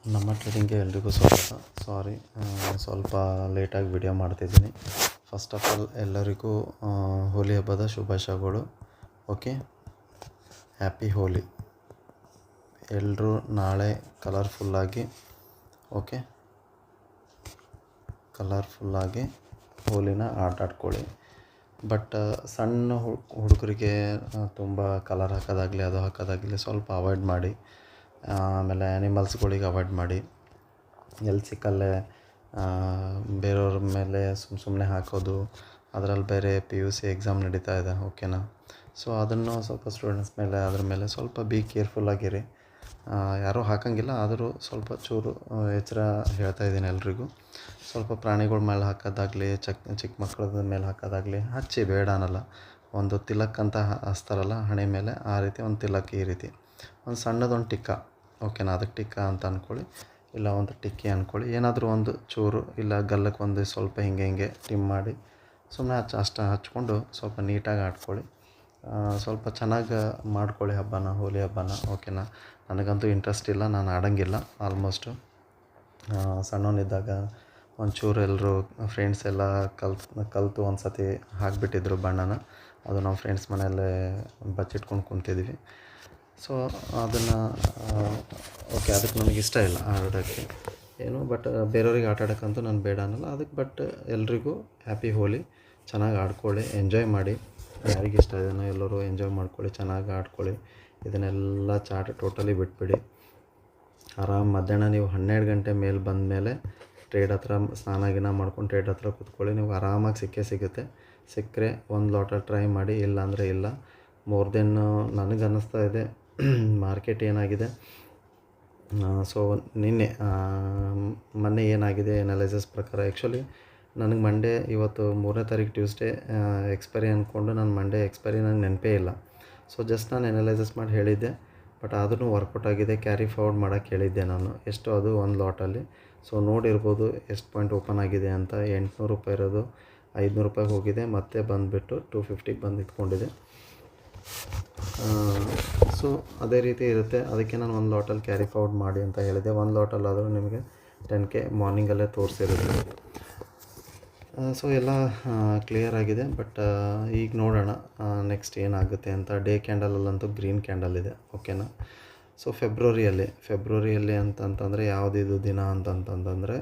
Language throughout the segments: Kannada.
ನಮ್ಮ ಟ್ರೇಡಿಂಗ್ಗೆ ಎಲ್ರಿಗೂ ಸ್ವಾಗತ. ಸಾರಿ, ಸ್ವಲ್ಪ ಲೇಟಾಗಿ ವಿಡಿಯೋ ಮಾಡ್ತಿದ್ದೀನಿ. ಫಸ್ಟ್ ಆಫ್ ಆಲ್ ಎಲ್ಲರಿಗೂ ಹೋಲಿ ಹಬ್ಬದ ಶುಭಾಶಯಗಳು. ಓಕೆ, ಹ್ಯಾಪಿ ಹೋಲಿ. ಎಲ್ಲರೂ ನಾಳೆ ಕಲರ್ಫುಲ್ಲಾಗಿ ಹೋಲಿನ ಆಟಾಡ್ಕೊಳ್ಳಿ. ಬಟ್ ಸಣ್ಣ ಹುಡುಗರಿಗೆ ತುಂಬ ಕಲರ್ ಹಾಕೋದಾಗಲಿ ಅದು ಹಾಕೋದಾಗಲಿ ಸ್ವಲ್ಪ ಅವಾಯ್ಡ್ ಮಾಡಿ. ಆಮೇಲೆ ಆ್ಯನಿಮಲ್ಸ್ಗಳಿಗೆ ಅವಾಯ್ಡ್ ಮಾಡಿ. ಎಲ್ಲಿ ಸಿಕ್ಕಲ್ಲೇ ಬೇರೆಯವ್ರ ಮೇಲೆ ಸುಮ್ಮನೆ ಹಾಕೋದು, ಅದರಲ್ಲಿ ಬೇರೆ PUC ಎಕ್ಸಾಮ್ ನಡೀತಾ ಇದೆ. ಓಕೆನಾ? ಸೊ ಅದನ್ನು ಸ್ವಲ್ಪ ಸ್ಟೂಡೆಂಟ್ಸ್ ಮೇಲೆ ಅದ್ರ ಮೇಲೆ ಸ್ವಲ್ಪ ಕೇರ್ಫುಲ್ಲಾಗಿರಿ. ಯಾರೂ ಹಾಕೋಂಗಿಲ್ಲ, ಆದರೂ ಸ್ವಲ್ಪ ಚೂರು ಎಚ್ಚರ ಹೇಳ್ತಾ ಇದ್ದೀನಿ ಎಲ್ರಿಗೂ. ಸ್ವಲ್ಪ ಪ್ರಾಣಿಗಳ ಮೇಲೆ ಹಾಕೋದಾಗಲಿ, ಚಿಕ್ಕ ಮಕ್ಕಳ ಮೇಲೆ ಹಾಕೋದಾಗಲಿ ಹಚ್ಚಿ, ಬೇಡ ಅನ್ನಲ್ಲ. ಒಂದು ತಿಲಕ್ ಅಂತ ಹಚ್ತಾರಲ್ಲ ಹಣೆ ಮೇಲೆ, ಆ ರೀತಿ ಒಂದು ತಿಲಕ್, ಈ ರೀತಿ ಒಂದು ಸಣ್ಣದೊಂದು ಟಿಕ್ಕ. ಓಕೆನಾ? ಅದಕ್ಕೆ ಟಿಕ್ಕ ಅಂತ ಅಂದ್ಕೊಳ್ಳಿ, ಇಲ್ಲ ಒಂದು ಟಿಕ್ಕಿ ಅಂದ್ಕೊಳ್ಳಿ. ಏನಾದರೂ ಒಂದು ಚೂರು, ಇಲ್ಲ ಗಲ್ಲಕ್ಕೆ ಒಂದು ಸ್ವಲ್ಪ ಹಿಂಗೆ ಟಿಮ್ ಮಾಡಿ ಸುಮ್ಮನೆ ಅಷ್ಟು ಹಚ್ಕೊಂಡು ಸ್ವಲ್ಪ ನೀಟಾಗಿ ಆಡ್ಕೊಳ್ಳಿ. ಸ್ವಲ್ಪ ಚೆನ್ನಾಗಿ ಮಾಡ್ಕೊಳ್ಳಿ ಹೋಲಿ ಹಬ್ಬನ. ಓಕೆನಾ? ನನಗಂತೂ ಇಂಟ್ರೆಸ್ಟ್ ಇಲ್ಲ, ನಾನು ಆಡೋಂಗಿಲ್ಲ ಆಲ್ಮೋಸ್ಟು. ಸಣ್ಣವನಿದ್ದಾಗ ಒಂಚೂರು ಎಲ್ಲರೂ ಫ್ರೆಂಡ್ಸ್ ಎಲ್ಲ ಕಲಿತು ಒಂದು ಸತಿ ಹಾಕಿಬಿಟ್ಟಿದ್ರು ಬಣ್ಣನ. ಅದು ನಮ್ಮ ಫ್ರೆಂಡ್ಸ್ ಮನೆಯಲ್ಲೇ ಬಚ್ಚಿಟ್ಕೊಂಡು ಕುಂತಿದ್ವಿ. ಸೊ ಅದನ್ನು ಅದಕ್ಕೆ ನನಗೆ ಇಷ್ಟ ಇಲ್ಲ ಆಡೋಕ್ಕೆ ಏನು. ಬಟ್ ಬೇರೆಯವ್ರಿಗೆ ಆಟ ಆಡೋಕ್ಕಂತೂ ನಾನು ಬೇಡ ಅನ್ನಲ್ಲ ಅದಕ್ಕೆ. ಬಟ್ ಎಲ್ರಿಗೂ ಹ್ಯಾಪಿ ಹೋಲಿ. ಚೆನ್ನಾಗಿ ಆಡ್ಕೊಳ್ಳಿ, ಎಂಜಾಯ್ ಮಾಡಿ. ಯಾರಿಗೆ ಇಷ್ಟ ಇದೆಯೋ ಎಲ್ಲರೂ ಎಂಜಾಯ್ ಮಾಡ್ಕೊಳ್ಳಿ, ಚೆನ್ನಾಗಿ ಆಡ್ಕೊಳ್ಳಿ. ಇದನ್ನೆಲ್ಲ ಚಾಟ ಟೋಟಲಿ ಬಿಟ್ಬಿಡಿ. ಮಧ್ಯಾಹ್ನ ನೀವು 12 ಗಂಟೆ ಮೇಲೆ ಬಂದಮೇಲೆ ಟ್ರೇಡ್ ಹತ್ರ ಸ್ನಾನ ಮಾಡ್ಕೊಂಡು ಟ್ರೇಡ್ ಹತ್ರ ಕೂತ್ಕೊಳ್ಳಿ. ನೀವು ಆರಾಮಾಗಿ ಸಿಗುತ್ತೆ. ಸಿಕ್ಕರೆ ಒಂದು ಲೋಟ ಟ್ರೈ ಮಾಡಿ, ಇಲ್ಲಾಂದರೆ ಇಲ್ಲ. ಮೋರ್ ದೆನ್ ನನಗೆ ಅನ್ನಿಸ್ತಾ ಇದೆ ಮಾರ್ಕೆಟ್ ಏನಾಗಿದೆ. ಸೊ ಮೊನ್ನೆ ಏನಾಗಿದೆ ಎನಾಲಿಸಿಸ್ ಪ್ರಕಾರ, ಆ್ಯಕ್ಚುಲಿ ನನಗೆ ಮಂಡೇ, ಇವತ್ತು 3ನೇ ತಾರೀಕು ಟ್ಯೂಸ್ಡೇ ಎಕ್ಸ್ಪೈರಿ ಅಂದ್ಕೊಂಡು ನಾನು ಮಂಡೇ ಎಕ್ಸ್ಪೈರಿ ನನಗೆ ನೆನಪೇ ಇಲ್ಲ. ಸೊ ಜಸ್ಟ್ ನಾನು ಎನಾಲಿಸಿಸ್ ಮಾಡಿ ಹೇಳಿದ್ದೆ. ಬಟ್ ಆದ್ರೂ ವರ್ಕೌಟ್ ಆಗಿದೆ. ಕ್ಯಾರಿ ಫಾರ್ವರ್ಡ್ ಮಾಡೋಕ್ಕೆ ಹೇಳಿದ್ದೆ ನಾನು. ಎಷ್ಟು ಅದು ಒಂದು ಲಾಟಲ್ಲಿ. ಸೊ ನೋಡಿರ್ಬೋದು ಎಷ್ಟು ಪಾಯಿಂಟ್ ಓಪನ್ ಆಗಿದೆ ಅಂತ. 800 ರೂಪಾಯಿ ಇರೋದು 500 ರೂಪಾಯಿಗೆ ಹೋಗಿದೆ, ಮತ್ತೆ ಬಂದುಬಿಟ್ಟು 250ಗೆ ಬಂದು ಇಟ್ಕೊಂಡಿದೆ. ಸೊ ಅದೇ ರೀತಿ ಇರುತ್ತೆ. ಅದಕ್ಕೆ ನಾನು ಒಂದು ಲಾಟಲ್ಲಿ ಕ್ಯಾರಿ ಫಾರ್ವರ್ಡ್ ಮಾಡಿ ಅಂತ ಹೇಳಿದೆ. ಒಂದು ಲಾಟಲ್ಲಾದರೂ ನಿಮಗೆ 10K ಮಾರ್ನಿಂಗಲ್ಲೇ ತೋರಿಸಿರುತ್ತೆ. ಸೊ ಎಲ್ಲ ಕ್ಲಿಯರ್ ಆಗಿದೆ. ಬಟ್ ಈಗ ನೋಡೋಣ ನೆಕ್ಸ್ಟ್ ಏನಾಗುತ್ತೆ ಅಂತ. ಡೇ ಕ್ಯಾಂಡಲಲ್ಲಂತೂ ಗ್ರೀನ್ ಕ್ಯಾಂಡಲ್ ಇದೆ. ಓಕೆನಾ? ಸೊ ಫೆಬ್ರವರಿಯಲ್ಲಿ ಅಂತಂತಂದರೆ ಯಾವುದಿದು ದಿನ ಅಂತಂತಂದರೆ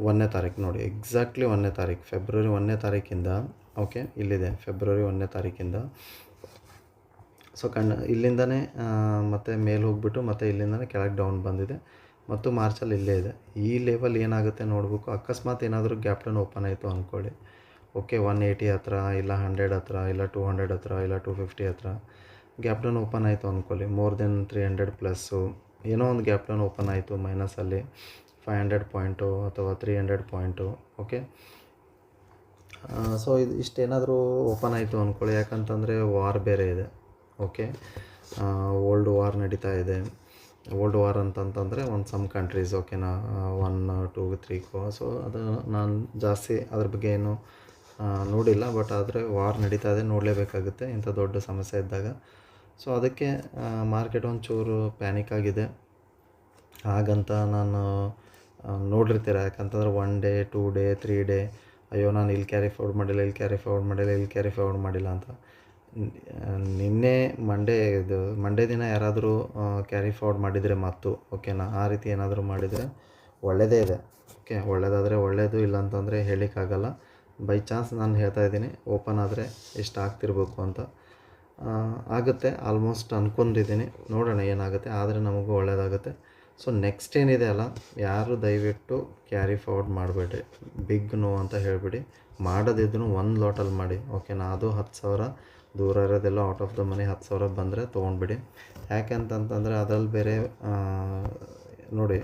1ನೇ ತಾರೀಕು ನೋಡಿ. ಎಕ್ಸಾಕ್ಟ್ಲಿ 1ನೇ ತಾರೀಕು, ಫೆಬ್ರವರಿ 1ನೇ ತಾರೀಕಿಂದ. ಓಕೆ, ಇಲ್ಲಿದೆ ಫೆಬ್ರವರಿ 1ನೇ ತಾರೀಕಿಂದ. ಸೊ ಇಲ್ಲಿಂದನೇ ಮತ್ತೆ ಮೇಲೆ ಹೋಗ್ಬಿಟ್ಟು ಮತ್ತೆ ಇಲ್ಲಿಂದನೇ ಕೆಳಗೆ ಡೌನ್ ಬಂದಿದೆ, ಮತ್ತು ಮಾರ್ಚಲ್ಲಿ ಇಲ್ಲೇ ಇದೆ. ಈ ಲೆವೆಲ್ ಏನಾಗುತ್ತೆ ನೋಡಬೇಕು. ಅಕಸ್ಮಾತ್ ಏನಾದರೂ ಗ್ಯಾಪ್ ಡೌನ್ ಓಪನ್ ಆಯಿತು ಅಂದ್ಕೊಳ್ಳಿ. ಓಕೆ, 180 ಹತ್ರ, ಇಲ್ಲ 100 ಹತ್ರ, ಇಲ್ಲ 200 ಹತ್ರ, ಇಲ್ಲ 250 ಹತ್ರ ಗ್ಯಾಪ್ ಡೌನ್ ಓಪನ್ ಆಯಿತು ಅಂದ್ಕೊಳ್ಳಿ. ಮೋರ್ ದೆನ್ 300 ಪ್ಲಸ್ಸು ಏನೋ ಒಂದು ಗ್ಯಾಪ್ ಡೌನ್ ಓಪನ್ ಆಯಿತು ಮೈನಸಲ್ಲಿ 500 ಪಾಯಿಂಟು ಅಥವಾ 300 ಪಾಯಿಂಟು. ಓಕೆ, ಸೊ ಇಷ್ಟೇನಾದರೂ ಓಪನ್ ಆಯಿತು ಅಂದ್ಕೊಳ್ಳಿ. ಯಾಕಂತಂದರೆ ವಾರ್ ಬೇರೆ ಇದೆ. ಓಕೆ, ವರ್ಲ್ಡ್ ವಾರ್ ನಡೀತಾ ಇದೆ. ವರ್ಲ್ಡ್ ವಾರ್ ಅಂತಂತಂದರೆ ಸಮ್ ಕಂಟ್ರೀಸ್. ಓಕೆನಾ? 1, 2, 3. ಸೊ ಅದು ನಾನು ಜಾಸ್ತಿ ಅದ್ರ ಬಗ್ಗೆ ಏನು ನೋಡಿಲ್ಲ. ಬಟ್ ಆದರೆ ವಾರ್ ನಡೀತಾ ಇದೆ, ನೋಡಲೇಬೇಕಾಗುತ್ತೆ ಇಂಥ ದೊಡ್ಡ ಸಮಸ್ಯೆ ಇದ್ದಾಗ. ಸೊ ಅದಕ್ಕೆ ಮಾರ್ಕೆಟ್ ಒಂಚೂರು ಪ್ಯಾನಿಕ್ ಆಗಿದೆ. ಹಾಗಂತ ನಾನು ನೋಡಿರ್ತೀರ, ಯಾಕಂತಂದ್ರೆ 1 ಡೇ 2 ಡೇ 3 ಡೇ ಅಯ್ಯೋ ನಾನು ಇಲ್ಲಿ ಕ್ಯಾರಿ ಫಾರ್ವರ್ಡ್ ಮಾಡಿಲ್ಲ ಅಂತ. ನಿನ್ನೆ ಮಂಡೇ ದಿನ ಯಾರಾದರೂ ಕ್ಯಾರಿ ಫಾರ್ವರ್ಡ್ ಮಾಡಿದರೆ ಮತ್ತು ಓಕೆನಾ, ಆ ರೀತಿ ಏನಾದರೂ ಮಾಡಿದರೆ ಒಳ್ಳೆಯದೇ ಇದೆ. ಓಕೆ, ಒಳ್ಳೆಯದಾದರೆ ಒಳ್ಳೆಯದು, ಇಲ್ಲ ಅಂತಂದರೆ ಹೇಳೋಕ್ಕಾಗಲ್ಲ. ಬೈ ಚಾನ್ಸ್ ನಾನು ಹೇಳ್ತಾ ಇದ್ದೀನಿ, ಓಪನ್ ಆದರೆ ಎಷ್ಟು ಆಗ್ತಿರ್ಬೇಕು ಅಂತ. ಆಗುತ್ತೆ, ಆಲ್ಮೋಸ್ಟ್ ಅಂದ್ಕೊಂಡಿದ್ದೀನಿ. ನೋಡೋಣ ಏನಾಗುತ್ತೆ. ಆದರೆ ನಮಗೂ ಒಳ್ಳೆಯದಾಗುತ್ತೆ. ಸೊ ನೆಕ್ಸ್ಟ್ ಏನಿದೆ ಅಲ್ಲ, ಯಾರು ದಯವಿಟ್ಟು ಕ್ಯಾರಿ ಫಾರ್ವರ್ಡ್ ಮಾಡಬೇಡ್ರಿ. ಬಿಗ್ ನೋ ಅಂತ ಹೇಳಿಬಿಡಿ. ಮಾಡೋದಿದ್ರು ಒಂದು ಲಾಟಲ್ಲಿ ಮಾಡಿ. ಓಕೆನಾ? ಅದು 10,000 ದೂರ ಇರೋದೆಲ್ಲ ಔಟ್ ಆಫ್ ದ ಮನಿ 10,000 ಬಂದರೆ ತೊಗೊಂಡ್ಬಿಡಿ. ಯಾಕೆ ಅಂತಂತಂದರೆ ಅದರಲ್ಲಿ ಬೇರೆ ನೋಡಿ,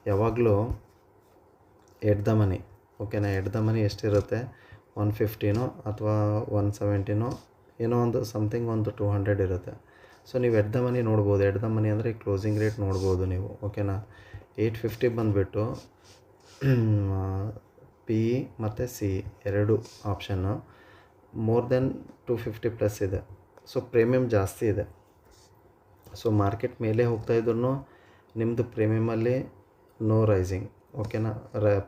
ಯಾವಾಗಲೂ ಎಟ್ ದ ಮನಿ. ಓಕೆನಾ? ಎಟ್ ದ ಮನಿ ಎಷ್ಟಿರುತ್ತೆ? 150 ಅಥವಾ 170 ಏನೋ ಒಂದು ಸಮಥಿಂಗ್, ಒಂದು 200 ಇರುತ್ತೆ. ಸೊ ನೀವು ಎಟ್ ದ ಮನಿ ನೋಡ್ಬೋದು. ಎಟ್ ದ ಮನಿ ಅಂದರೆ ಕ್ಲೋಸಿಂಗ್ ರೇಟ್ ನೋಡ್ಬೋದು ನೀವು. ಓಕೆನಾ? 850 ಬಂದುಬಿಟ್ಟು PE ಮತ್ತು CE ಎರಡು ಆಪ್ಷನ್ನು. ಮೋರ್ ದೆನ್ 250 ಪ್ಲಸ್ ಇದೆ. ಸೊ ಪ್ರೀಮಿಯಮ್ ಜಾಸ್ತಿ ಇದೆ. ಸೊ ಮಾರ್ಕೆಟ್ ಮೇಲೆ ಹೋಗ್ತಾಯಿದ್ರು ನಿಮ್ಮದು ಪ್ರೀಮಿಯಮಲ್ಲಿ ನೋ ರೈಸಿಂಗ್, ಓಕೆನಾ.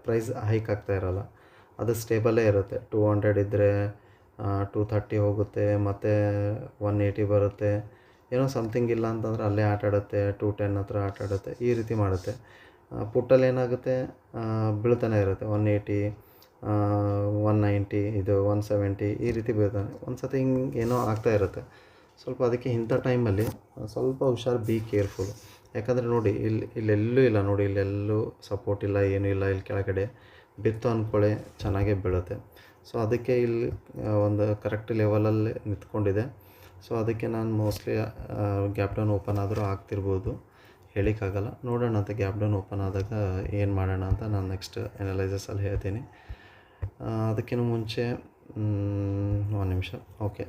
ಪ್ರೈಸ್ ಹೈಕ್ ಆಗ್ತಾ ಇರೋಲ್ಲ, ಅದು ಸ್ಟೇಬಲೇ ಇರುತ್ತೆ. 200 ಇದ್ದರೆ 230 ಹೋಗುತ್ತೆ, ಮತ್ತು 180 ಬರುತ್ತೆ, ಏನೋ ಸಮಥಿಂಗ್ ಇಲ್ಲ ಅಂತಂದರೆ ಅಲ್ಲೇ ಆಟಾಡುತ್ತೆ, 210 ಹತ್ರ ಆಟಾಡುತ್ತೆ, ಈ ರೀತಿ ಮಾಡುತ್ತೆ. ಪುಟ್ಟಲ್ಲಿ ಏನಾಗುತ್ತೆ, ಬೀಳ್ತಾನೆ ಇರುತ್ತೆ. 180, 190, ಇದು 170 ಈ ರೀತಿ ಬೀಳ್ತಾನೆ. ಒಂದು ಸತಿ ಹಿಂಗೆ ಏನೋ ಆಗ್ತಾ ಇರುತ್ತೆ. ಸ್ವಲ್ಪ ಅದಕ್ಕೆ ಇಂಥ ಟೈಮಲ್ಲಿ ಸ್ವಲ್ಪ ಹುಷಾರು, ಬಿ ಕೇರ್ಫುಲ್. ಯಾಕಂದರೆ ನೋಡಿ, ಇಲ್ಲೆಲ್ಲೂ ಇಲ್ಲ ನೋಡಿ, ಇಲ್ಲೆಲ್ಲೂ ಸಪೋರ್ಟ್ ಇಲ್ಲ, ಏನೂ ಇಲ್ಲ. ಇಲ್ಲಿ ಕೆಳಗಡೆ ಬಿತ್ತು ಅಂದ್ಕೊಳ್ಳಿ ಚೆನ್ನಾಗೇ ಬೀಳುತ್ತೆ. ಸೊ ಅದಕ್ಕೆ ಇಲ್ಲಿ ಒಂದು ಕರೆಕ್ಟ್ ಲೆವೆಲಲ್ಲಿ ನಿಂತ್ಕೊಂಡಿದೆ. ಸೊ ಅದಕ್ಕೆ ನಾನು ಮೋಸ್ಟ್ಲಿ ಗ್ಯಾಪ್ ಡೌನ್ ಓಪನ್ ಆದರೂ ಆಗ್ತಿರ್ಬೋದು, ಹೇಳಿಕ್ಕಾಗಲ್ಲ. ನೋಡೋಣ ಅಂತ ಗ್ಯಾಪ್ ಡೌನ್ ಓಪನ್ ಆದಾಗ ಏನು ಮಾಡೋಣ ಅಂತ ನಾನು ನೆಕ್ಸ್ಟ್ ಅನಲೈಸಸಲ್ಲಿ ಹೇಳ್ತೀನಿ. ಅದಕ್ಕಿಂತ ಮುಂಚೆ ಒಂದು ನಿಮಿಷ. ಓಕೆ,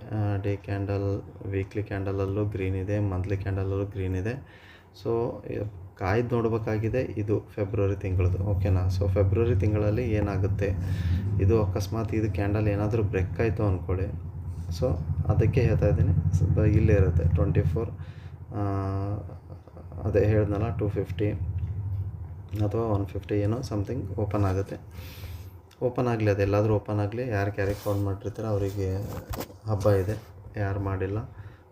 ಡೇ ಕ್ಯಾಂಡಲ್, ವೀಕ್ಲಿ ಕ್ಯಾಂಡಲಲ್ಲೂ ಗ್ರೀನ್ ಇದೆ, ಮಂತ್ಲಿ ಕ್ಯಾಂಡಲಲ್ಲೂ ಗ್ರೀನ್ ಇದೆ. ಸೊ ಕಾಯ್ದು ನೋಡಬೇಕಾಗಿದೆ. ಇದು ಫೆಬ್ರವರಿ ತಿಂಗಳದ್ದು, ಓಕೆನಾ. ಸೊ ಫೆಬ್ರವರಿ ತಿಂಗಳಲ್ಲಿ ಏನಾಗುತ್ತೆ, ಇದು ಅಕಸ್ಮಾತ್ ಇದು ಕ್ಯಾಂಡಲ್ ಏನಾದರೂ ಬ್ರೇಕ್ ಆಯಿತು ಅಂದ್ಕೊಳ್ಳಿ. ಸೊ ಅದಕ್ಕೆ ಹೇಳ್ತಾ ಇದ್ದೀನಿ, ಇಲ್ಲೇ ಇರುತ್ತೆ 24, ಅದೇ ಹೇಳಿದ್ನಲ್ಲ 250 ಅಥವಾ 150 ಏನೋ ಸಮಥಿಂಗ್ ಓಪನ್ ಆಗುತ್ತೆ. ಓಪನ್ ಆಗಲಿ, ಅದೆಲ್ಲಾದರೂ ಓಪನ್ ಆಗಲಿ. ಯಾರು ಕ್ಯಾರಿ ಫಾರ್ವರ್ಡ್ ಮಾಡಿರ್ತಾರೆ ಅವರಿಗೆ ಹಬ್ಬ ಇದೆ, ಯಾರು ಮಾಡಿಲ್ಲ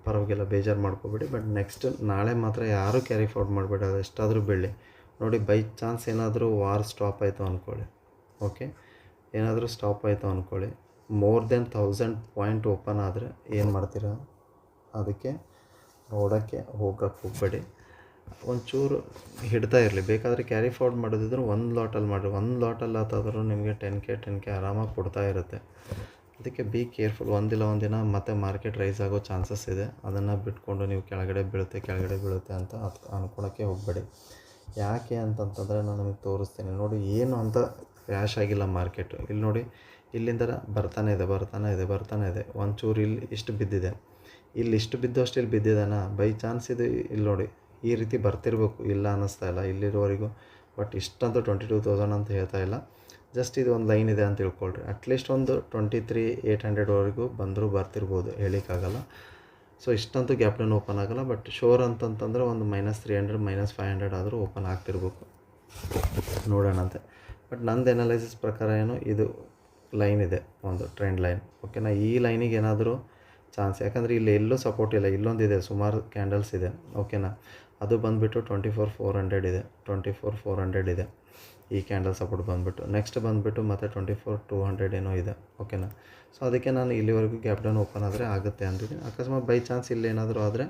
ಪರವಾಗಿಲ್ಲ, ಬೇಜಾರು ಮಾಡ್ಕೋಬೇಡಿ. ಬಟ್ ನೆಕ್ಸ್ಟ್ ನಾಳೆ ಮಾತ್ರ ಯಾರೂ ಕ್ಯಾರಿ ಫಾರ್ವರ್ಡ್ ಮಾಡಬೇಡಿ, ಅದು ಎಷ್ಟಾದರೂ ಬೀಳಲಿ. ನೋಡಿ, ಬೈ ಚಾನ್ಸ್ ಏನಾದರೂ ವಾರ್ ಸ್ಟಾಪ್ ಆಯಿತು ಅಂದ್ಕೊಳ್ಳಿ, ಓಕೆ, ಏನಾದರೂ ಸ್ಟಾಪ್ ಆಯಿತು ಅಂದ್ಕೊಳ್ಳಿ, ಮೋರ್ ದೆನ್ 1000 ಪಾಯಿಂಟ್ ಓಪನ್ ಆದರೆ ಏನು ಮಾಡ್ತೀರಾ? ಅದಕ್ಕೆ ನೋಡೋಕ್ಕೆ ಹೋಗಬೇಡಿ, ಒಂಚೂರು ಹಿಡ್ತಾ ಇರಲಿ. ಬೇಕಾದರೆ ಕ್ಯಾರಿ ಫಾರ್ವರ್ಡ್ ಮಾಡೋದಿದ್ರೆ ಒಂದು ಲಾಟಲ್ಲಿ ಮಾಡಿರಿ, ಒಂದು ಲಾಟಲ್ಲಿ ಆತಾದರೂ ನಿಮಗೆ 10K ಆರಾಮಾಗಿ ಕೊಡ್ತಾ ಇರುತ್ತೆ. ಅದಕ್ಕೆ ಬಿ ಕೇರ್ಫುಲ್. ಒಂದಿಲ್ಲ ಒಂದಿನ ಮತ್ತೆ ಮಾರ್ಕೆಟ್ ರೈಸ್ ಆಗೋ ಚಾನ್ಸಸ್ ಇದೆ. ಅದನ್ನು ಬಿಟ್ಕೊಂಡು ನೀವು ಕೆಳಗಡೆ ಬೀಳುತ್ತೆ ಅಂತ ಅಂದ್ಕೊಳಕ್ಕೆ ಹೋಗಬೇಡಿ. ಯಾಕೆ ಅಂತಂತಂದರೆ ನಾನು ನಿಮಗೆ ತೋರಿಸ್ತೀನಿ ನೋಡಿ, ಏನು ಅಂತ ಕ್ರ್ಯಾಶ್ ಆಗಿಲ್ಲ ಮಾರ್ಕೆಟು. ಇಲ್ಲಿ ನೋಡಿ, ಇಲ್ಲಿಂದ ಬರ್ತಾನೆ ಇದೆ. ಒಂಚೂರು ಇಲ್ಲಿ ಇಷ್ಟು ಬಿದ್ದಿದೆ, ಇಲ್ಲಿ ಇಷ್ಟು ಬಿದ್ದಷ್ಟು ಇಲ್ಲಿ ಬಿದ್ದಿದ್ದಾನ. ಬೈ ಚಾನ್ಸ್ ಇದು ಇಲ್ಲಿ ನೋಡಿ ಈ ರೀತಿ ಬರ್ತಿರ್ಬೇಕು, ಇಲ್ಲ ಅನ್ನಿಸ್ತಾ ಇಲ್ಲ ಇಲ್ಲಿರೋವರೆಗೂ. ಬಟ್ ಇಷ್ಟಂತೂ 22,000 ಅಂತ ಹೇಳ್ತಾ ಇಲ್ಲ, ಜಸ್ಟ್ ಇದು ಒಂದು ಲೈನ್ ಇದೆ ಅಂತ ತಿಳ್ಕೊಳ್ರಿ. ಅಟ್ಲೀಸ್ಟ್ ಒಂದು 23,800ವರೆಗೂ ಬಂದರೂ ಬರ್ತಿರ್ಬೋದು, ಹೇಳಿಕ್ಕಾಗಲ್ಲ. ಸೊ ಇಷ್ಟಂತೂ ಗ್ಯಾಪ್ ಡೌನ್ ಓಪನ್ ಆಗೋಲ್ಲ. ಬಟ್ ಶೋರ್ ಅಂತಂತಂದರೆ ಒಂದು -300 -500 ಆದರೂ ಓಪನ್ ಆಗ್ತಿರ್ಬೇಕು, ನೋಡೋಣಂತೆ. ಬಟ್ ನಂದು ಅನಾಲೈಸಿಸ್ ಪ್ರಕಾರ ಏನು, ಇದು ಲೈನ್ ಇದೆ, ಒಂದು ಟ್ರೆಂಡ್ ಲೈನ್, ಓಕೆನಾ. ಈ ಲೈನಿಗೆ ಏನಾದರೂ ಚಾನ್ಸ್, ಯಾಕಂದರೆ ಇಲ್ಲಿ ಎಲ್ಲೂ ಸಪೋರ್ಟ್ ಇಲ್ಲ. ಇಲ್ಲೊಂದಿದೆ, ಸುಮಾರು ಕ್ಯಾಂಡಲ್ಸ್ ಇದೆ, ಓಕೆನಾ. ಅದು ಬಂದುಬಿಟ್ಟು 24,400 ಇದೆ, 24,400 ಇದೆ ಈ ಕ್ಯಾಂಡಲ್ ಸಪೋರ್ಟ್ ಬಂದುಬಿಟ್ಟು. ನೆಕ್ಸ್ಟ್ ಬಂದುಬಿಟ್ಟು ಮತ್ತು 24,200 ಏನೋ ಇದೆ, ಓಕೆನಾ. ಸೊ ಅದಕ್ಕೆ ನಾನು ಇಲ್ಲಿವರೆಗೂ ಗ್ಯಾಪ್ ಡೌನ್ ಓಪನ್ ಆದರೆ ಆಗುತ್ತೆ ಅಂತಿದ್ದೀನಿ. ಅಕಸ್ಮಾತ್ ಬೈ ಚಾನ್ಸ್ ಇಲ್ಲೇನಾದರೂ ಆದರೆ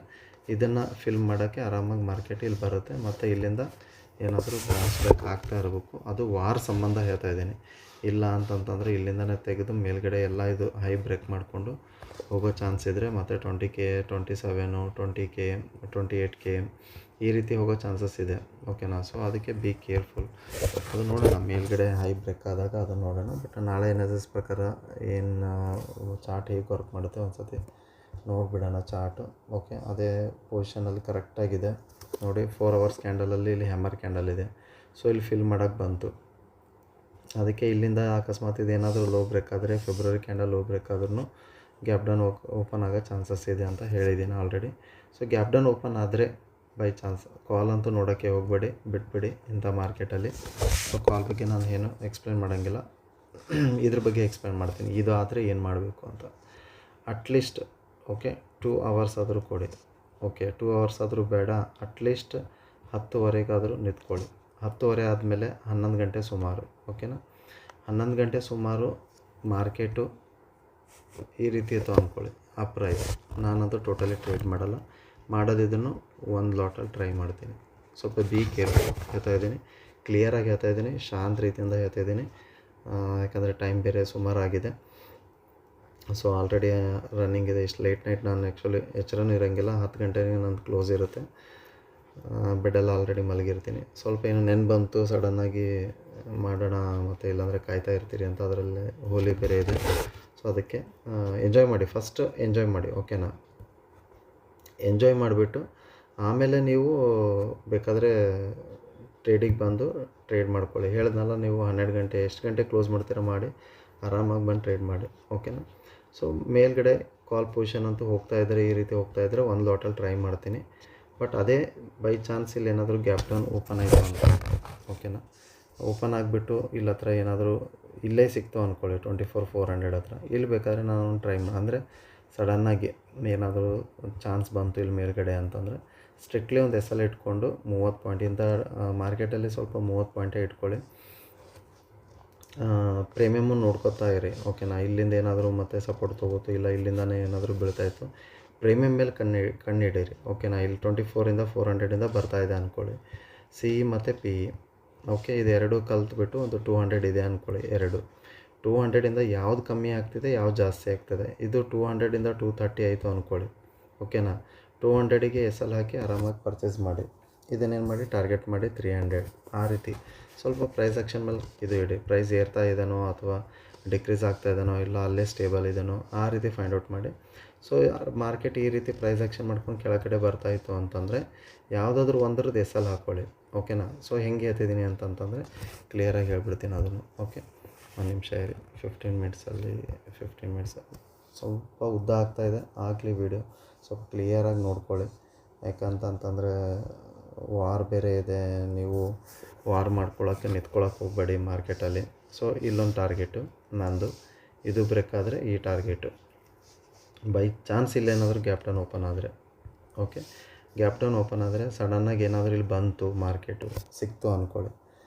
ಇದನ್ನು ಫಿಲ್ ಮಾಡೋಕ್ಕೆ ಆರಾಮಾಗಿ ಮಾರ್ಕೆಟ್ ಇಲ್ಲಿ ಬರುತ್ತೆ. ಮತ್ತು ಇಲ್ಲಿಂದ ಏನಾದರೂ ಬೌನ್ಸ್ ಬ್ಯಾಕ್ ಆಗ್ತಾ ಇರಬೇಕು. ಅದು ವಾರ್ ಸಂಬಂಧ ಹೇಳ್ತಾ ಇದ್ದೀನಿ. ಇಲ್ಲ ಅಂತಂತಂದರೆ ಇಲ್ಲಿಂದನೇ ತೆಗೆದು ಮೇಲ್ಗಡೆ ಎಲ್ಲ ಇದು ಹೈ ಬ್ರೇಕ್ ಮಾಡಿಕೊಂಡು ಹೋಗೋ ಚಾನ್ಸ್ ಇದ್ದರೆ ಮತ್ತು 20K, 27, 20K, 28K ಈ ರೀತಿ ಹೋಗೋ ಚಾನ್ಸಸ್ ಇದೆ, ಓಕೆನಾ. ಸೊ ಅದಕ್ಕೆ ಬಿ ಕೇರ್ಫುಲ್. ಅದು ನೋಡೋಣ, ಮೇಲ್ಗಡೆ ಹೈ ಬ್ರೇಕ್ ಆದಾಗ ಅದನ್ನು ನೋಡೋಣ. ಬಟ್ ನಾಳೆ ಅನಾಲಿಸಿಸ್ ಪ್ರಕಾರ ಏನು ಚಾರ್ಟ್ ಹೇಗೆ ವರ್ಕ್ ಮಾಡುತ್ತೆ ಒಂದು ಸತಿ ನೋಡಿಬಿಡೋಣ ಚಾರ್ಟು, ಓಕೆ. ಅದೇ ಪೊಸಿಷನಲ್ಲಿ ಕರೆಕ್ಟಾಗಿದೆ ನೋಡಿ. 4 ಅವರ್ಸ್ ಕ್ಯಾಂಡಲಲ್ಲಿ ಇಲ್ಲಿ ಹ್ಯಾಮರ್ ಕ್ಯಾಂಡಲ್ ಇದೆ. ಸೊ ಇಲ್ಲಿ ಫಿಲ್ ಮಾಡೋಕ್ಕೆ ಬಂತು. ಅದಕ್ಕೆ ಇಲ್ಲಿಂದ ಅಕಸ್ಮಾತ್ ಇದೇನಾದರೂ ಲೋ ಬ್ರೇಕ್ ಆದರೆ, ಫೆಬ್ರವರಿ ಕ್ಯಾಂಡಲ್ ಲೋ ಬ್ರೇಕ್ ಆದ್ರೂ ಗ್ಯಾಪ್ ಡೌನ್ ಓಪನ್ ಆಗೋ ಚಾನ್ಸಸ್ ಇದೆ ಅಂತ ಹೇಳಿದ್ದೀನಿ already. So gap down open ಆದರೆ ಬೈ ಚಾನ್ಸ್ ಕಾಲ್ ಅಂತೂ ನೋಡೋಕ್ಕೆ ಹೋಗಬೇಡಿ, ಬಿಟ್ಬಿಡಿ ಇಂಥ ಮಾರ್ಕೆಟಲ್ಲಿ. ಸೊ ಕಾಲ್ ಬಗ್ಗೆ ನಾನು ಏನು ಎಕ್ಸ್ಪ್ಲೇನ್ ಮಾಡೋಂಗಿಲ್ಲ, ಇದ್ರ ಬಗ್ಗೆ ಎಕ್ಸ್ಪ್ಲೇನ್ ಮಾಡ್ತೀನಿ. ಇದು ಆದರೆ ಏನು ಮಾಡಬೇಕು ಅಂತ. ಅಟ್ಲೀಸ್ಟ್ ಓಕೆ 2 ಅವರ್ಸ್ ಆದರೂ ಕೊಡಿ, ಓಕೆ 2 ಅವರ್ಸ್ ಆದರೂ ಬೇಡ, ಅಟ್ಲೀಸ್ಟ್ 10:30 ನಿಂತ್ಕೊಳ್ಳಿ. 10:30 ಆದಮೇಲೆ 11 ಗಂಟೆ ಸುಮಾರು, ಓಕೆನಾ. 11 ಗಂಟೆ ಸುಮಾರು ಮಾರ್ಕೆಟು ಈ ರೀತಿ ಇತ್ತು ಅಂದ್ಕೊಳ್ಳಿ, ಅಪ್ ರೈಸ್. ನಾನಂತೂ ಟೋಟಲಿ ಟ್ರೇಡ್ ಮಾಡಲ್ಲ, ಮಾಡೋದಿದ್ದನ್ನು ಒಂದು ಲಾಟಲ್ಲಿ ಟ್ರೈ ಮಾಡ್ತೀನಿ. ಸ್ವಲ್ಪ ಬಿ ಕೇರ್ಫುಲ್ ಹೇಳ್ತಾ ಇದ್ದೀನಿ, ಕ್ಲಿಯರಾಗಿ ಹೇಳ್ತಾ ಇದ್ದೀನಿ, ಶಾಂತ ರೀತಿಯಿಂದ ಹೇಳ್ತಾ ಇದ್ದೀನಿ. ಯಾಕಂದರೆ ಟೈಮ್ ಬೇರೆ ಸುಮಾರು ಆಗಿದೆ. ಸೊ ಆಲ್ರೆಡಿ ರನ್ನಿಂಗ್ ಇದೆ. ಇಷ್ಟು ಲೇಟ್ ನೈಟ್ ನಾನು ಆ್ಯಕ್ಚುಲಿ ಎಚ್ಚರನೂ ಇರೋಂಗಿಲ್ಲ. 10 ಗಂಟೆಗೆ ನಂದು ಕ್ಲೋಸ್ ಇರುತ್ತೆ, ಬೆಡ್ಡೆಲ್ಲ ಆಲ್ರೆಡಿ ಮಲಗಿರ್ತೀನಿ. ಸ್ವಲ್ಪ ಏನು ನೆನ್ಪು ಬಂತು ಸಡನ್ನಾಗಿ ಮಾಡೋಣ, ಮತ್ತು ಇಲ್ಲಾಂದರೆ ಕಾಯ್ತಾ ಇರ್ತೀರಿ ಅಂತ. ಅದರಲ್ಲೇ ಹೋಲಿ ಬೇರೆ ಇದೆ. ಸೊ ಅದಕ್ಕೆ ಎಂಜಾಯ್ ಮಾಡಿ, ಫಸ್ಟ್ ಎಂಜಾಯ್ ಮಾಡಿ, ಓಕೆನಾ. ಎಂಜಾಯ್ ಮಾಡಿಬಿಟ್ಟು ಆಮೇಲೆ ನೀವು ಬೇಕಾದರೆ ಟ್ರೇಡಿಗೆ ಬಂದು ಟ್ರೇಡ್ ಮಾಡ್ಕೊಳ್ಳಿ. ಹೇಳಿದ್ನಲ್ಲ, ನೀವು 12 ಗಂಟೆ ಎಷ್ಟು ಗಂಟೆ ಕ್ಲೋಸ್ ಮಾಡ್ತೀರಾ ಮಾಡಿ ಆರಾಮಾಗಿ ಬಂದು ಟ್ರೇಡ್ ಮಾಡಿ, ಓಕೆನಾ. ಸೊ ಮೇಲ್ಗಡೆ ಕಾಲ್ ಪೊಸಿಷನ್ ಅಂತೂ ಹೋಗ್ತಾಯಿದ್ರೆ, ಈ ರೀತಿ ಹೋಗ್ತಾಯಿದ್ರೆ ಒಂದು ಲಾಟಲ್ಲಿ ಟ್ರೈ ಮಾಡ್ತೀನಿ. ಬಟ್ ಅದೇ ಬೈ ಚಾನ್ಸ್ ಇಲ್ಲಿ ಏನಾದರೂ ಗ್ಯಾಪ್ ಡೌನ್ ಓಪನ್ ಆಯಿತು ಅಂತ ಓಕೆನಾ. ಓಪನ್ ಆಗಿಬಿಟ್ಟು ಇಲ್ಲಿ ಹತ್ರ ಏನಾದರೂ ಇಲ್ಲೇ ಸಿಕ್ತು ಅಂದ್ಕೊಳ್ಳಿ 24,400 ಹತ್ರ, ಇಲ್ಲಿ ಬೇಕಾದ್ರೆ ನಾನು ಟ್ರೈ ಅಂದರೆ ಸಡನ್ನಾಗಿ ಏನಾದರೂ ಚಾನ್ಸ್ ಬಂತು ಇಲ್ಲಿ ಮೇಲ್ಗಡೆ ಅಂತಂದರೆ ಸ್ಟ್ರಿಕ್ಟ್ಲಿ ಒಂದು ಎಸ್ ಎಲ್ ಇಟ್ಕೊಂಡು 30 ಪಾಯಿಂಟಿಂದ ಮಾರ್ಕೆಟಲ್ಲಿ ಸ್ವಲ್ಪ 30 ಪಾಯಿಂಟೇ ಇಟ್ಕೊಳ್ಳಿ. ಪ್ರೀಮಿಯಮ್ಮು ನೋಡ್ಕೊತಾ ಇರಿ, ಓಕೆನಾ. ಇಲ್ಲಿಂದ ಏನಾದರೂ ಮತ್ತೆ ಸಪೋರ್ಟ್ ತೊಗೋತು, ಇಲ್ಲ ಇಲ್ಲಿಂದನೇ ಏನಾದರೂ ಬೀಳ್ತಾಯಿತ್ತು, ಪ್ರೀಮಿಯಮ್ ಮೇಲೆ ಕಣ್ಣಿಡಿರಿ, ಓಕೆನಾ. ಇಲ್ಲಿ 24ಇಂದ 400ಇಂದ ಬರ್ತಾಯಿದೆ ಅಂದ್ಕೊಳ್ಳಿ. ಸಿ ಇ ಮತ್ತು ಪಿ ಇ, ಓಕೆ. ಇದು ಎರಡು ಕಲ್ತ್ಬಿಟ್ಟು ಒಂದು 200 ಇದೆ ಅಂದ್ಕೊಳ್ಳಿ. 200ಇಂದ ಯಾವ್ದು ಕಮ್ಮಿ ಆಗ್ತಿದೆ, ಯಾವ್ದು ಜಾಸ್ತಿ ಆಗ್ತದೆ. ಇದು 200ಇಂದ 230 ಆಯಿತು ಅಂದ್ಕೊಳ್ಳಿ, ಓಕೆನಾ. 200ಗೆ ಎಸ್ ಎಲ್ ಹಾಕಿ ಆರಾಮಾಗಿ ಪರ್ಚೇಸ್ ಮಾಡಿ. ಇದನ್ನೇನು ಮಾಡಿ ಟಾರ್ಗೆಟ್ ಮಾಡಿ 300, ಆ ರೀತಿ ಸ್ವಲ್ಪ ಪ್ರೈಸ್ ಆ್ಯಕ್ಷನ್ ಮೇಲೆ ಇದು ಇಡಿ. ಪ್ರೈಸ್ ಏರ್ತಾ ಇದೆನೋ ಅಥವಾ ಡಿಕ್ರೀಸ್ ಆಗ್ತಾ ಇದೆನೋ, ಇಲ್ಲ ಅಲ್ಲೇ ಸ್ಟೇಬಲ್ ಇದೆನೋ, ಆ ರೀತಿ ಫೈಂಡ್ ಔಟ್ ಮಾಡಿ. ಸೊ ಮಾರ್ಕೆಟ್ ಈ ರೀತಿ ಪ್ರೈಸ್ ಆ್ಯಕ್ಷನ್ ಮಾಡ್ಕೊಂಡು ಕೆಳಗಡೆ ಬರ್ತಾಯಿತ್ತು ಅಂತಂದರೆ ಯಾವುದಾದ್ರೂ ಒಂದ್ರದ್ದು ಎಸ್ ಎಲ್ ಹಾಕ್ಕೊಳ್ಳಿ, ಓಕೆನಾ. ಸೊ ಹೆಂಗೆ ಹೇಳ್ತಿದ್ದೀನಿ ಅಂತಂತಂದರೆ ಕ್ಲಿಯರಾಗಿ ಹೇಳ್ಬಿಡ್ತೀನಿ ಅದನ್ನು, ಓಕೆ. ಒಂದು ನಿಮಿಷ ಇರಿ, 15 ಮಿನಿಟ್ಸಲ್ಲಿ ಸ್ವಲ್ಪ ಉದ್ದ ಆಗ್ತಾಯಿದೆ, ಆಗಲಿ ವೀಡಿಯೋ ಸ್ವಲ್ಪ ಕ್ಲಿಯರಾಗಿ ನೋಡ್ಕೊಳ್ಳಿ. ಯಾಕಂತಂತಂದರೆ ವಾರ್ ಬೇರೆ ಇದೆ, ನೀವು ವಾರ್ ಮಾಡ್ಕೊಳ್ಳೋಕ್ಕೆ ನಿಂತ್ಕೊಳ್ಳೋಕೆ ಹೋಗಬೇಡಿ ಮಾರ್ಕೆಟಲ್ಲಿ. ಸೊ ಇಲ್ಲೊಂದು ಟಾರ್ಗೆಟು ನಂದು, ಇದು ಬ್ರೇಕ್ ಆದರೆ ಈ ಟಾರ್ಗೆಟು. ಬೈ ಚಾನ್ಸ್ ಇಲ್ಲೇನಾದರೂ ಗ್ಯಾಪ್ ಡೌನ್ ಓಪನ್ ಆದರೆ, ಓಕೆ, ಗ್ಯಾಪ್ ಡೌನ್ ಓಪನ್ ಆದರೆ ಸಡನ್ನಾಗಿ ಏನಾದರೂ ಇಲ್ಲಿ ಬಂತು ಮಾರ್ಕೆಟು ಸಿಕ್ತು ಅಂದ್ಕೊಳ್ಳಿ.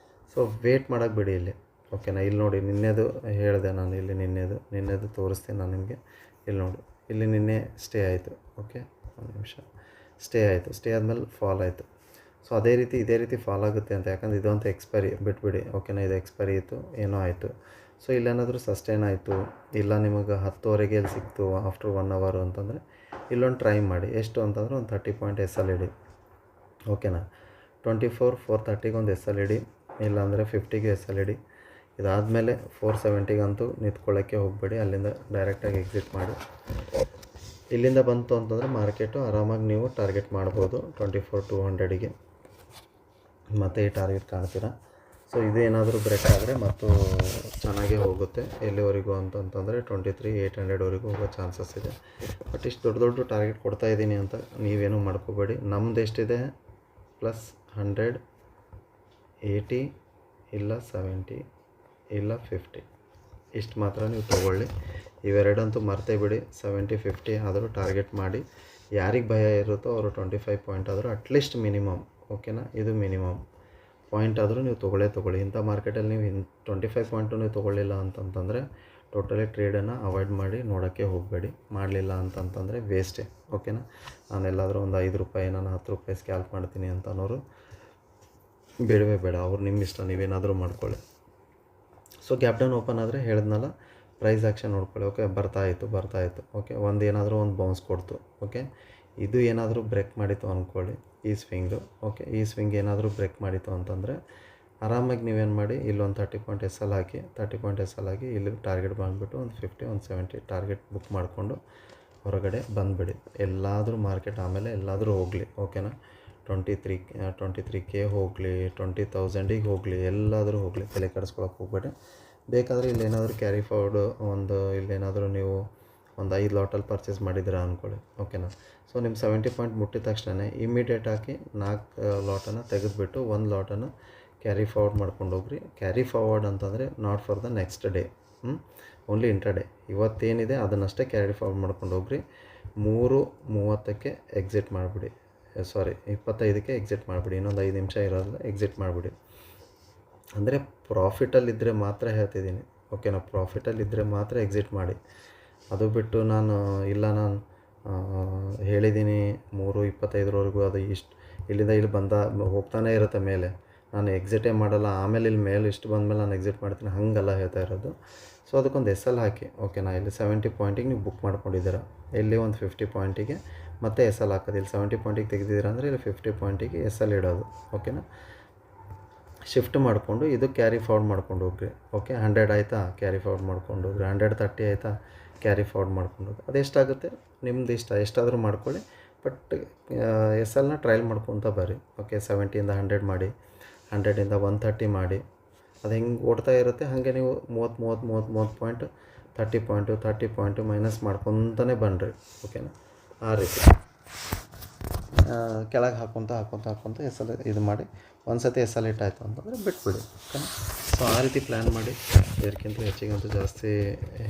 ಸೊ ವೇಟ್ ಮಾಡೋಕ್ಕೆ ಬಿಡಿ ಇಲ್ಲಿ, ಓಕೆನಾ. ಇಲ್ಲಿ ನೋಡಿ ನಿನ್ನೆದು ಹೇಳಿದೆ ನಾನು, ಇಲ್ಲಿ ನಿನ್ನೆದು ತೋರಿಸ್ತೀನಿ ನಾನು ನಿಮಗೆ. ಇಲ್ಲಿ ನೋಡಿ, ಇಲ್ಲಿ ನಿನ್ನೆ ಸ್ಟೇ ಆಯಿತು, ಓಕೆ. ಒಂದು ನಿಮಿಷ, ಸ್ಟೇ ಆಯಿತು, ಸ್ಟೇ ಆದಮೇಲೆ ಫಾಲ್ ಆಯಿತು. ಸೊ ಇದೇ ರೀತಿ ಫಾಲ್ ಆಗುತ್ತೆ ಅಂತ, ಯಾಕಂದ್ರೆ ಇದಂತ ಎಕ್ಸ್ಪೈರಿ ಬಿಟ್ಬಿಡಿ, ಓಕೆನಾ. ಇದು ಎಕ್ಸ್ಪೈರಿ ಇತ್ತು, ಏನೋ ಆಯಿತು. ಸೊ ಇಲ್ಲೇನಾದರೂ ಸಸ್ಟೈನ್ ಆಯಿತು, ಇಲ್ಲ ನಿಮಗೆ 10ವರೆಗೆ ಇಲ್ಲಿ ಸಿಕ್ತು ಆಫ್ಟರ್ 1 ಅವರ್ ಅಂತಂದರೆ ಇಲ್ಲೊಂದು ಟ್ರೈ ಮಾಡಿ. ಎಷ್ಟು ಅಂತಂದರೆ ಒಂದು 30 ಪಾಯಿಂಟ್ ಎಸ್ ಎಲ್ ಇಡಿ, ಓಕೆನಾ. 24,430ಗೆ ಒಂದು ಎಸ್ ಎಲ್ ಇಡಿ, ಇಲ್ಲಾಂದರೆ 50ಗೆ ಎಸ್ ಎಲ್ ಇಡಿ. ಇದಾದಮೇಲೆ 470ಗಂತೂ ನಿಂತ್ಕೊಳ್ಳೋಕ್ಕೆ ಹೋಗಬೇಡಿ, ಅಲ್ಲಿಂದ ಡೈರೆಕ್ಟಾಗಿ ಎಕ್ಸಿಟ್ ಮಾಡಿ. ಇಲ್ಲಿಂದ ಬಂತು ಅಂತಂದರೆ ಮಾರ್ಕೆಟು ಆರಾಮಾಗಿ ನೀವು ಟಾರ್ಗೆಟ್ ಮಾಡ್ಬೋದು 24,200ಗೆ, ಮತ್ತು ಈ ಟಾರ್ಗೆಟ್ ಕಾಣ್ತೀರಾ. ಸೊ ಇದು ಏನಾದರೂ ಬ್ರೇಕ್ ಆದರೆ ಮತ್ತು ಚೆನ್ನಾಗೇ ಹೋಗುತ್ತೆ. ಎಲ್ಲಿವರೆಗೂ ಅಂತಂತಂದರೆ 23,800ವರೆಗೂ ಹೋಗೋ ಚಾನ್ಸಸ್ ಇದೆ. ಬಟ್ ಇಷ್ಟು ದೊಡ್ಡ ಟಾರ್ಗೆಟ್ ಕೊಡ್ತಾ ಇದ್ದೀನಿ ಅಂತ ನೀವೇನು ಮಾಡ್ಕೋಬೇಡಿ. ನಮ್ದು ಎಷ್ಟಿದೆ, +100, 80, ಇಲ್ಲ 70, ಇಲ್ಲ 50, ಇಷ್ಟು ಮಾತ್ರ ನೀವು ತೊಗೊಳ್ಳಿ. ಇವೆರಡಂತೂ ಮರ್ತೇ ಬಿಡಿ. 70, 50 ಆದರೂ ಟಾರ್ಗೆಟ್ ಮಾಡಿ. ಯಾರಿಗೆ ಭಯ ಇರುತ್ತೋ ಅವರು 25 ಪಾಯಿಂಟ್ ಆದರೂ ಅಟ್ಲೀಸ್ಟ್ ಮಿನಿಮಮ್, ಓಕೆನಾ. ಇದು ಮಿನಿಮಮ್ ಪಾಯಿಂಟ್ ಆದರೂ ನೀವು ತೊಗೊಳ್ಳಿ. ಇಂಥ ಮಾರ್ಕೆಟಲ್ಲಿ ನೀವು 25 ಪಾಯಿಂಟು ನೀವು ತೊಗೊಳ್ಳಿಲ್ಲ ಅಂತಂತಂದರೆ ಟೋಟಲಿ ಟ್ರೇಡನ್ನು ಅವಾಯ್ಡ್ ಮಾಡಿ, ನೋಡೋಕ್ಕೆ ಹೋಗಬೇಡಿ. ಮಾಡಲಿಲ್ಲ ಅಂತಂತಂದರೆ ವೇಸ್ಟೇ, ಓಕೆನಾ. ನಾನೆಲ್ಲಾದರೂ ಒಂದು 5 ರೂಪಾಯಿ, ನಾನು 10 ರೂಪಾಯಿ ಸ್ಕ್ಯಾಲ್ಪ್ ಮಾಡ್ತೀನಿ ಅಂತ ಅನ್ನೋರು ಬೇಡವೇ ಬೇಡ, ಅವ್ರು ನಿಮ್ಮ ಇಷ್ಟ, ನೀವೇನಾದರೂ ಮಾಡ್ಕೊಳ್ಳಿ. ಸೊ ಗ್ಯಾಪ್ ಡೌನ್ ಓಪನ್ ಆದರೆ ಹೇಳಿದ್ನಲ್ಲ, ಪ್ರೈಸ್ ಆ್ಯಕ್ಷನ್ ನೋಡ್ಕೊಳ್ಳಿ, ಓಕೆ. ಬರ್ತಾಯಿತ್ತು, ಓಕೆ. ಒಂದು ಬೌನ್ಸ್ ಕೊಡ್ತು, ಓಕೆ. ಇದು ಏನಾದರೂ ಬ್ರೇಕ್ ಮಾಡಿತ್ತು ಅಂದ್ಕೊಳ್ಳಿ, ಈ ಸ್ವಿಂಗು, ಓಕೆ. ಈ ಸ್ವಿಂಗ್ ಏನಾದರೂ ಬ್ರೇಕ್ ಮಾಡಿತ್ತು ಅಂತಂದರೆ ಆರಾಮಾಗಿ ನೀವೇನು ಮಾಡಿ, ಇಲ್ಲೊಂದು 30 ಪಾಯಿಂಟ್ ಎಸ್ ಎಲ್ ಹಾಕಿ, ಇಲ್ಲಿ ಟಾರ್ಗೆಟ್ ಬಂದುಬಿಟ್ಟು ಒಂದು 50, ಒಂದು 70 ಟಾರ್ಗೆಟ್ ಬುಕ್ ಮಾಡಿಕೊಂಡು ಹೊರಗಡೆ ಬಂದುಬಿಡಿ. ಎಲ್ಲಾದರೂ ಮಾರ್ಕೆಟ್ ಆಮೇಲೆ ಎಲ್ಲಾದರೂ ಹೋಗಲಿ, ಓಕೆನಾ. 23K ಹೋಗಲಿ, 20,000ಗೆ ಹೋಗಲಿ, ಎಲ್ಲಾದರೂ ಹೋಗಲಿ, ತಲೆ ಕೆಡಿಸ್ಕೊಳಕ್ಕೆ ಹೋಗಬೇಡಿ. ಬೇಕಾದರೆ ಇಲ್ಲೇನಾದರೂ ಕ್ಯಾರಿ ಫಾರ್ವರ್ಡು ಇಲ್ಲೇನಾದರೂ ನೀವು ಒಂದು 5 ಲಾಟಲ್ಲಿ ಪರ್ಚೇಸ್ ಮಾಡಿದ್ದೀರಾ ಅಂದ್ಕೊಳ್ಳಿ, ಓಕೆನಾ. ಸೊ ನಿಮ್ಮ 70 ಪಾಯಿಂಟ್ ಮುಟ್ಟಿದ ತಕ್ಷಣ ಇಮ್ಮಿಡಿಯೇಟ್ ಹಾಕಿ 4 ಲಾಟನ್ನು ತೆಗೆದುಬಿಟ್ಟು 1 ಲಾಟನ್ನು ಕ್ಯಾರಿ ಫಾರ್ವರ್ಡ್ ಮಾಡ್ಕೊಂಡು ಹೋಗ್ರಿ. ಕ್ಯಾರಿ ಫಾರ್ವರ್ಡ್ ಅಂತಂದರೆ not for the next day, only intraday. ಇವತ್ತೇನಿದೆ ಅದನ್ನಷ್ಟೇ ಕ್ಯಾರಿ ಫಾರ್ವರ್ಡ್ ಮಾಡ್ಕೊಂಡು ಹೋಗ್ರಿ. 3:30ಕ್ಕೆ ಎಕ್ಸಿಟ್ ಮಾಡಿಬಿಡಿ, 25ಕ್ಕೆ ಎಕ್ಸಿಟ್ ಮಾಡಿಬಿಡಿ. ಇನ್ನೊಂದು 5 ನಿಮಿಷ ಇರೋಲ್ಲ, ಎಕ್ಸಿಟ್ ಮಾಡಿಬಿಡಿ. ಅಂದರೆ ಪ್ರಾಫಿಟಲ್ಲಿದ್ದರೆ ಮಾತ್ರ ಹೇಳ್ತಿದ್ದೀನಿ, ಓಕೆನಾ. ಪ್ರಾಫಿಟಲ್ಲಿದ್ದರೆ ಮಾತ್ರ ಎಕ್ಸಿಟ್ ಮಾಡಿ. ಅದು ಬಿಟ್ಟು ನಾನು ಹೇಳಿದ್ದೀನಿ 3:25ವರೆಗೂ, ಅದು ಇಲ್ಲಿಂದ ಇಲ್ಲಿ ಹೋಗ್ತಾನೆ ಇರುತ್ತೆ ಮೇಲೆ, ನಾನು ಎಕ್ಸಿಟೇ ಮಾಡಲ್ಲ, ಆಮೇಲೆ ಇಲ್ಲಿ ಮೇಲೆ ಇಷ್ಟು ಬಂದಮೇಲೆ ನಾನು ಎಕ್ಸಿಟ್ ಮಾಡ್ತೀನಿ, ಹಾಗಲ್ಲ ಹೇಳ್ತಾ ಇರೋದು. ಸೊ ಅದಕ್ಕೊಂದು ಎಸ್ ಎಲ್ ಹಾಕಿ, ಓಕೆನಾ. ಇಲ್ಲಿ 70 ಪಾಯಿಂಟಿಗೆ ನೀವು ಬುಕ್ ಮಾಡ್ಕೊಂಡಿದ್ದೀರಾ, ಇಲ್ಲಿ ಒಂದು 50 ಪಾಯಿಂಟಿಗೆ ಮತ್ತೆ ಎಸ್ ಎಲ್ ಹಾಕೋದು. ಇಲ್ಲಿ 70 ಪಾಯಿಂಟಿಗೆ ತೆಗೆದಿದ್ದೀರಾ ಅಂದರೆ ಇಲ್ಲಿ 50 ಪಾಯಿಂಟಿಗೆ ಎಸ್ ಎಲ್ ಇಡೋದು, ಓಕೆನಾ. ಶಿಫ್ಟ್ ಮಾಡಿಕೊಂಡು ಇದು ಕ್ಯಾರಿ ಫಾರ್ವರ್ಡ್ ಮಾಡ್ಕೊಂಡು ಹೋಗ್ರಿ, ಓಕೆ. 100 ಆಯಿತಾ, ಕ್ಯಾರಿ ಫಾರ್ವರ್ಡ್ ಮಾಡ್ಕೊಂಡು ಹೋಗ್ರಿ. 130 ಆಯಿತಾ, ಕ್ಯಾರಿ ಫಾರ್ವರ್ಡ್ ಮಾಡ್ಕೊಂಡು ಹೋಗಿ. ಅದೆಷ್ಟಾಗುತ್ತೆ ನಿಮ್ದು ಇಷ್ಟ, ಎಷ್ಟಾದರೂ ಮಾಡ್ಕೊಳ್ಳಿ. ಬಟ್ ಎಸ್ ಎಲ್ನ ಟ್ರಯಲ್ ಮಾಡ್ಕೊತ ಬರ್ರಿ, ಓಕೆ. 70ಇಂದ 100 ಮಾಡಿ, 100ಇಂದ 130 ಮಾಡಿ. ಅದು ಹೆಂಗೆ ಓಡ್ತಾ ಇರುತ್ತೆ ಹಾಗೆ ನೀವು 30 ಪಾಯಿಂಟ್, 30 ಪಾಯಿಂಟು ಮೈನಸ್ ಮಾಡ್ಕೊತಾನೆ ಬನ್ನಿರಿ, ಓಕೆನಾ. ಆ ರೀತಿ ಕೆಳಗೆ ಹಾಕ್ಕೊತ ಎಸಲು ಇದು ಮಾಡಿ ಒಂದು ಸತಿ ಎಸಲೇಟ್ ಆಯಿತು ಅಂತಂದರೆ ಬಿಟ್ಬಿಡಿ. ಓಕೆನಾ. ಸೊ ಆ ರೀತಿ ಪ್ಲ್ಯಾನ್ ಮಾಡಿ. ಇದಕ್ಕಿಂತ ಹೆಚ್ಚಿಗಂತೂ ಜಾಸ್ತಿ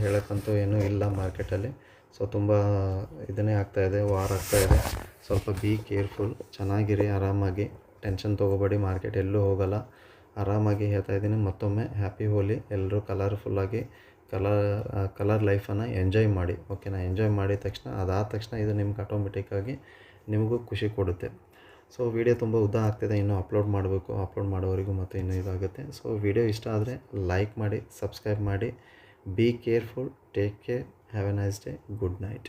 ಹೇಳೋಕ್ಕಂತೂ ಏನೂ ಇಲ್ಲ ಮಾರ್ಕೆಟಲ್ಲಿ. ಸೊ ತುಂಬ ಇದನ್ನೇ ಆಗ್ತಾಯಿದೆ, ವಾರ್ ಆಗ್ತಾಯಿದೆ. ಸ್ವಲ್ಪ ಬಿ ಕೇರ್ಫುಲ್, ಚೆನ್ನಾಗಿರಿ, ಆರಾಮಾಗಿ ಟೆನ್ಷನ್ ತೊಗೋಬೇಡಿ. ಮಾರ್ಕೆಟ್ ಎಲ್ಲೂ ಹೋಗೋಲ್ಲ. ಆರಾಮಾಗಿ ಹೇಳ್ತಾ ಇದ್ದೀನಿ ಮತ್ತೊಮ್ಮೆ, ಹ್ಯಾಪಿ ಹೋಲಿ. ಎಲ್ಲರೂ ಕಲರ್ಫುಲ್ಲಾಗಿ ಕಲರ್ ಲೈಫನ್ನು ಎಂಜಾಯ್ ಮಾಡಿ. ಓಕೆನಾ. ಎಂಜಾಯ್ ಮಾಡಿದ ತಕ್ಷಣ, ಅದಾದ ತಕ್ಷಣ ಇದು ನಿಮ್ಗೆ ಆಟೋಮೆಟಿಕ್ಕಾಗಿ ನಿಮಗೂ ಖುಷಿ ಕೊಡುತ್ತೆ. ಸೊ ವಿಡಿಯೋ ತುಂಬ ಉದ್ದ ಆಗ್ತಿದೆ, ಇನ್ನೂ ಅಪ್ಲೋಡ್ ಮಾಡಬೇಕು. ಅಪ್ಲೋಡ್ ಮಾಡೋವರೆಗೂ ಮತ್ತು ಇನ್ನೂ ಇದಾಗುತ್ತೆ. ಸೊ ವಿಡಿಯೋ ಇಷ್ಟ ಆದರೆ ಲೈಕ್ ಮಾಡಿ, ಸಬ್ಸ್ಕ್ರೈಬ್ ಮಾಡಿ. Be careful, take care, have A nice day, good night.